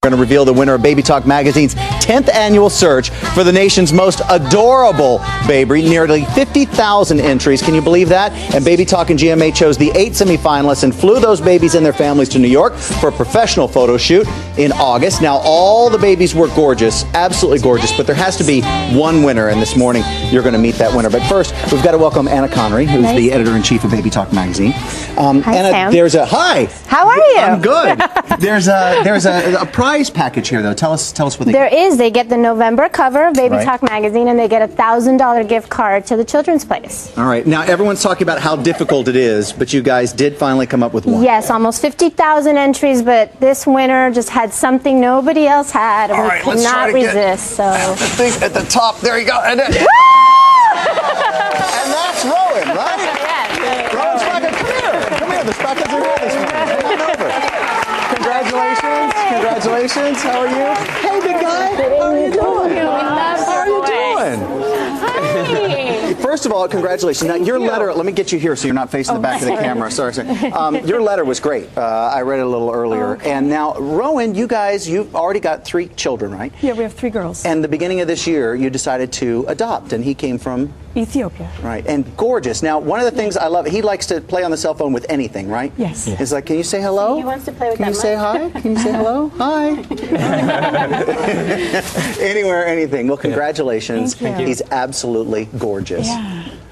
We're going to reveal the winner of Baby Talk Magazine's 10th annual search for the nation's most adorable baby. Nearly 50,000 entries. Can you believe that? And Baby Talk and GMA chose the 8 semifinalists and flew those babies and their families to New York for a professional photo shoot in August. Now, all the babies were gorgeous, absolutely gorgeous, but there has to be one winner, and this morning you're going to meet that winner. But first, we've got to welcome Anna Connery, who's the editor-in-chief of Baby Talk Magazine. Hi, Anna, Sam. there's a hi. How are you? I'm good. There's a prize package here, though. Tell us what they There is. They get the November cover of Baby Right. Talk Magazine, and they get a $1,000 gift card to the Children's Place. All right. Now, everyone's talking about how difficult it is, but you guys did finally come up with one. Yes, almost 50,000 entries, but this winner just had something nobody else had, and All we right, could let's try not to get resist. So. the thing at the top. There you go. And that's Rowan, right? Yes. Rowan Sprackett, come here. Come here. The Spracketts are here this morning. Come on over. Congratulations. Congratulations. How are you? Hey, big guy. How are you doing? How are you doing? First of all, congratulations. Now, your letter, let me get you here so you're not facing the back of the camera. Sorry. Your letter was great. I read it a little earlier. Okay. And now, Rowan, you've already got 3 children, right? Yeah, we have 3 girls. And the beginning of this year, you decided to adopt, and he came from? Ethiopia. Right, and gorgeous. Now, one of the things I love, he likes to play on the cell phone with anything, right? Yes. Yeah. He's like, can you say hello? He wants to play with Can you say hi? Can you say hello? Hi. Anywhere, anything. Well, congratulations. Thank you. He's absolutely gorgeous.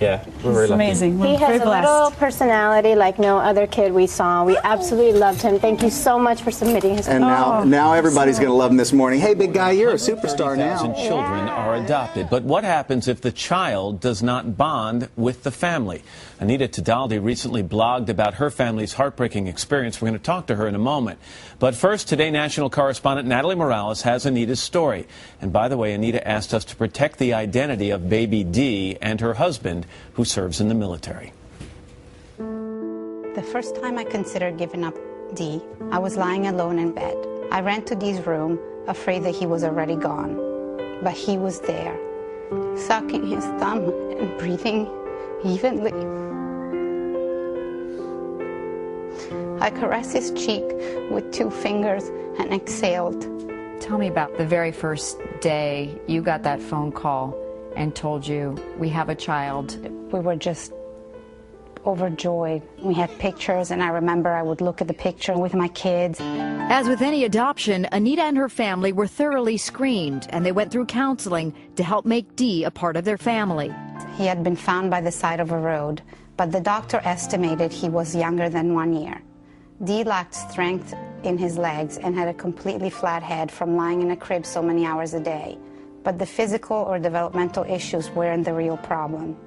Yeah, we're very It's lucky. amazing. We're He very has a little blessed. personality like no other kid we saw. We absolutely loved him. Thank you so much for submitting his And now everybody's going to love him this morning. Hey, big guy, you're a superstar 30,000 now. children are adopted. But what happens if the child does not bond with the family? Anita Tadaldi recently blogged about her family's heartbreaking experience. We're going to talk to her in a moment. But first, Today National correspondent Natalie Morales has Anita's story. And by the way, Anita asked us to protect the identity of baby Dee and her husband, who serves in the military. The first time I considered giving up Dee, I was lying alone in bed. I ran to Dee's room, afraid that he was already gone. But he was there, sucking his thumb and breathing evenly. I caressed his cheek with 2 fingers and exhaled. Tell me about the very first day you got that phone call and told you, we have a child. We were just overjoyed. We had pictures, and I remember I would look at the picture with my kids. As with any adoption, Anita and her family were thoroughly screened, and they went through counseling to help make Dee a part of their family. He had been found by the side of a road, but the doctor estimated he was younger than 1 year. Dee lacked strength in his legs and had a completely flat head from lying in a crib so many hours a day. But the physical or developmental issues weren't the real problem.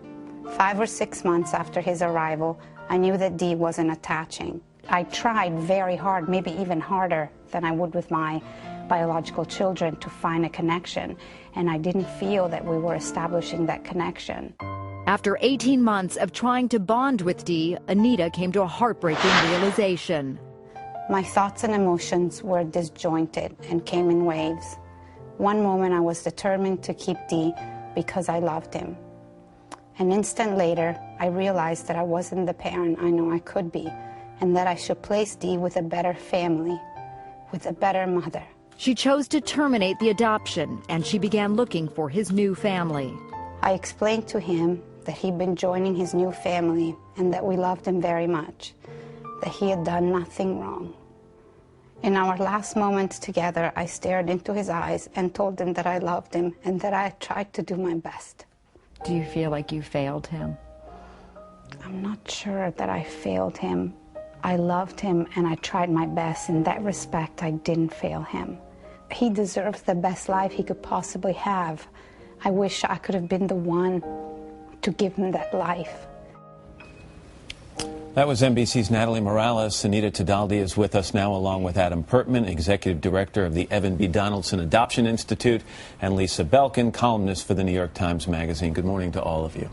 5 or 6 months after his arrival, I knew that Dee wasn't attaching. I tried very hard, maybe even harder than I would with my biological children, to find a connection, and I didn't feel that we were establishing that connection. After 18 months of trying to bond with Dee, Anita came to a heartbreaking realization. My thoughts and emotions were disjointed and came in waves. One moment I was determined to keep Dee because I loved him. An instant later, I realized that I wasn't the parent I know I could be, and that I should place Dee with a better family, with a better mother. She chose to terminate the adoption, and she began looking for his new family. I explained to him that he'd been joining his new family and that we loved him very much, that he had done nothing wrong. In our last moments together, I stared into his eyes and told him that I loved him and that I had tried to do my best. Do you feel like you failed him? I'm not sure that I failed him. I loved him and I tried my best. In that respect, I didn't fail him. He deserves the best life he could possibly have. I wish I could have been the one to give him that life. That was NBC's Natalie Morales. Anita Tadaldi is with us now, along with Adam Pertman, Executive Director of the Evan B. Donaldson Adoption Institute, and Lisa Belkin, columnist for the New York Times Magazine. Good morning to all of you.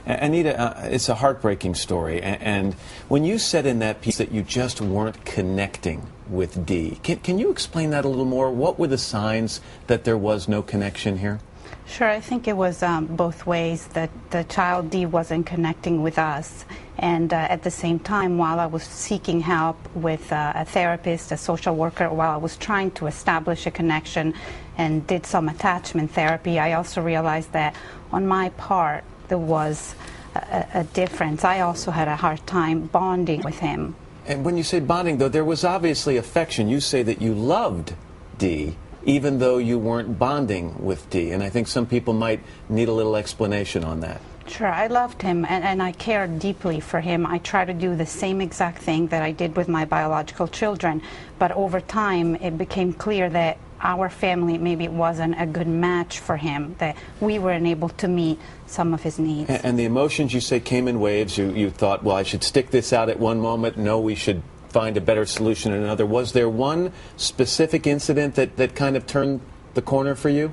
Anita, it's a heartbreaking story. And when you said in that piece that you just weren't connecting with Dee, can you explain that a little more? What were the signs that there was no connection here? Sure, I think it was both ways, that the child D wasn't connecting with us, and at the same time, while I was seeking help with a therapist, a social worker, while I was trying to establish a connection and did some attachment therapy, I also realized that on my part there was a difference. I also had a hard time bonding with him. And when you say bonding, though, there was obviously affection. You say that you loved D, even though you weren't bonding with D. And I think some people might need a little explanation on that. Sure, I loved him, and I cared deeply for him. I tried to do the same exact thing that I did with my biological children. But over time, it became clear that our family maybe wasn't a good match for him, that we weren't able to meet some of his needs. And the emotions, you say, came in waves. You thought, well, I should stick this out at one moment. No, we should find a better solution in another. Was there one specific incident that kind of turned the corner for you?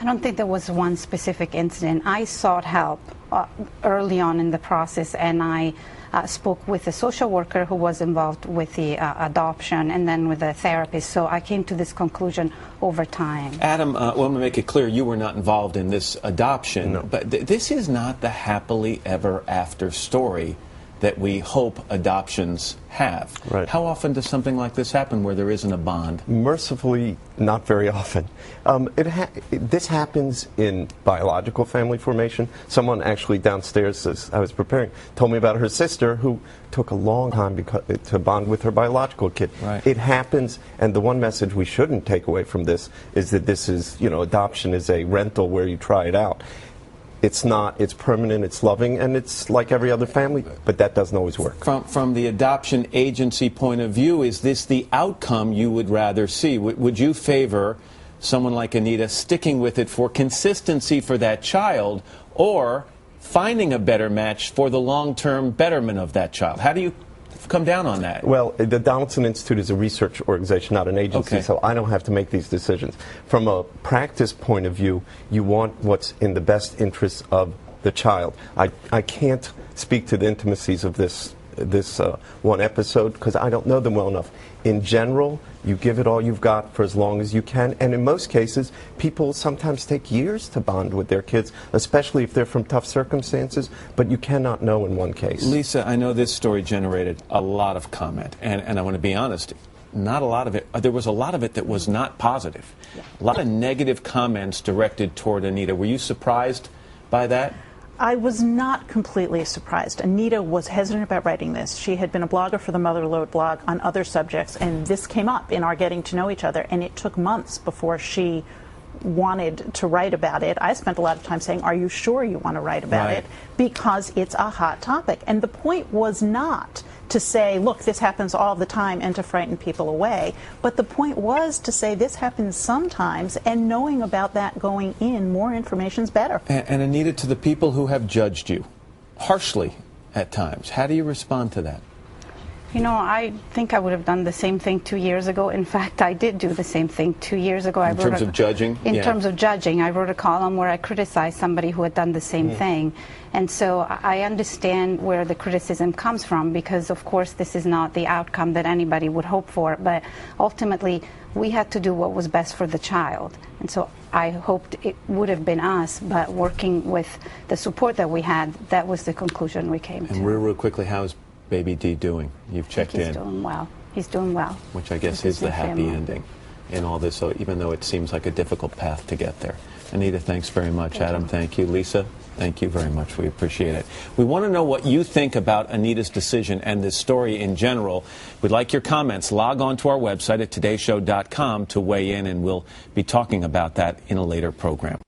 I don't think there was one specific incident. I sought help early on in the process, and I spoke with a social worker who was involved with the adoption, and then with a therapist. So I came to this conclusion over time. Adam, well, I'm going to make it clear, you were not involved in this adoption. No. But this is not the happily ever after story that we hope adoptions have. Right. How often does something like this happen where there isn't a bond? Mercifully, not very often. This happens in biological family formation. Someone actually downstairs, as I was preparing, told me about her sister who took a long time to bond with her biological kid. Right. It happens, and the one message we shouldn't take away from this is that this is, adoption is a rental where you try it out. It's not, it's permanent, it's loving, and it's like every other family, but that doesn't always work. From the adoption agency point of view, is this the outcome you would rather see? Would you favor someone like Anita sticking with it for consistency for that child, or finding a better match for the long-term betterment of that child? How do you come down on that? Well, the Donaldson Institute is a research organization, not an agency, Okay. so I don't have to make these decisions. From a practice point of view, you want what's in the best interest of the child. I can't speak to the intimacies of this one episode because I don't know them well enough. In general, you give it all you've got for as long as you can, and in most cases, people sometimes take years to bond with their kids, especially if they're from tough circumstances, but you cannot know in one case. Lisa, I know this story generated a lot of comment, and I want to be honest, not a lot of it, there was a lot of it that was not positive. Yeah. A lot of negative comments directed toward Anita. Were you surprised by that? I was not completely surprised. Anita was hesitant about writing this. She had been a blogger for the Motherload blog on other subjects, and this came up in our getting to know each other, and it took months before she wanted to write about it. I spent a lot of time saying, are you sure you want to write about Right. it? Because it's a hot topic. And the point was not to say, look, this happens all the time and to frighten people away. But the point was to say this happens sometimes, and knowing about that going in, more information's better. And Anita, to the people who have judged you harshly at times, how do you respond to that? I think I would have done the same thing 2 years ago. In fact, I did do the same thing 2 years ago. In terms of judging? In Yeah. terms of judging, I wrote a column where I criticized somebody who had done the same thing. And so I understand where the criticism comes from, because of course this is not the outcome that anybody would hope for, but ultimately we had to do what was best for the child. And so I hoped it would have been us, but working with the support that we had, that was the conclusion we came to. And real quickly, how's baby D doing? You've checked He's in. doing well. He's doing well. Which I guess is the happy ending in all this, so even though it seems like a difficult path to get there. Anita, thanks very much. Adam, thank you. Lisa, thank you very much. We appreciate it. We want to know what you think about Anita's decision and this story in general. We'd like your comments. Log on to our website at todayshow.com to weigh in, and we'll be talking about that in a later program.